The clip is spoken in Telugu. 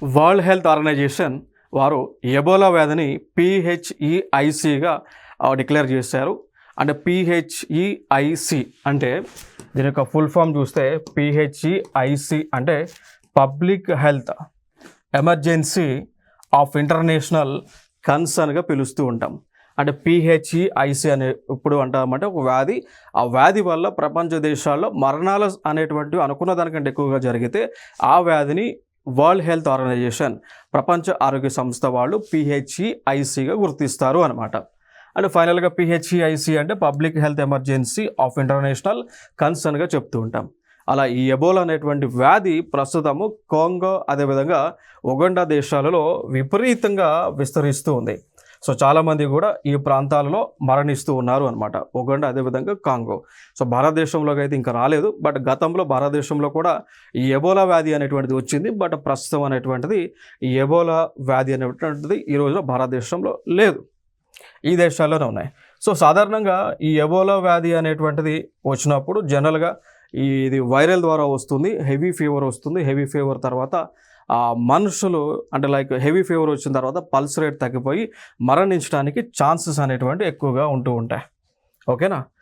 వరల్డ్ హెల్త్ ఆర్గనైజేషన్ వారు ఎబోలా వ్యాధిని పిహెచ్ఈఐసిగా డిక్లేర్ చేశారు. అంటే పిహెచ్ఈఐసి అంటే దీని యొక్క ఫుల్ ఫామ్ చూస్తే పిహెచ్ఈఐసి అంటే public health emergency of international కన్సర్న్గా పిలుస్తూ ఉంటాం. అంటే పిహెచ్ఈఐసి అనే ఇప్పుడు అంటామంటే ఒక వ్యాధి, ఆ వ్యాధి వల్ల ప్రపంచ దేశాల్లో మరణాలు అనేటువంటివి అనుకున్న దానికంటే ఎక్కువగా జరిగితే ఆ వ్యాధిని వరల్డ్ హెల్త్ ఆర్గనైజేషన్ ప్రపంచ ఆరోగ్య సంస్థ వాళ్ళు పిహెచ్ఈఐసిగా గుర్తిస్తారు అనమాట. అండ్ ఫైనల్గా పిహెచ్ఈఐసి అంటే public health emergency of international కన్సర్న్గా చెప్తూ ఉంటాం. అలా ఈ ఎబోలా అనేటువంటి వ్యాధి ప్రస్తుతము కాంగో అదేవిధంగా ఉగాండా దేశాలలో విపరీతంగా విస్తరిస్తూ ఉంది. సో చాలామంది కూడా ఈ ప్రాంతాలలో మరణిస్తూ ఉన్నారు అనమాట, ఉగాండా అదేవిధంగా కాంగో. సో భారతదేశంలోకి అయితే ఇంకా రాలేదు, బట్ గతంలో భారతదేశంలో కూడా ఈ ఎబోలా వ్యాధి అనేటువంటిది వచ్చింది. బట్ ప్రస్తుతం అనేటువంటిది ఈ ఎబోలా వ్యాధి అనేటువంటిది ఈ రోజున భారతదేశంలో లేదు, ఈ దేశాల్లోనే ఉన్నాయి. సో సాధారణంగా ఈ ఎబోలా వ్యాధి అనేటువంటిది వచ్చినప్పుడు జనరల్గా ఇది వైరల్ ద్వారా వస్తుంది, హెవీ ఫీవర్ వస్తుంది. హెవీ ఫీవర్ తర్వాత మనుషులు అంటే లైక్ హెవీ ఫీవర్ వచ్చిన తర్వాత పల్స్ రేట్ తగ్గిపోయి మరణించడానికి ఛాన్సెస్ అనేటువంటి ఎక్కువగా ఉంటూ ఉంటాయి. ఓకేనా.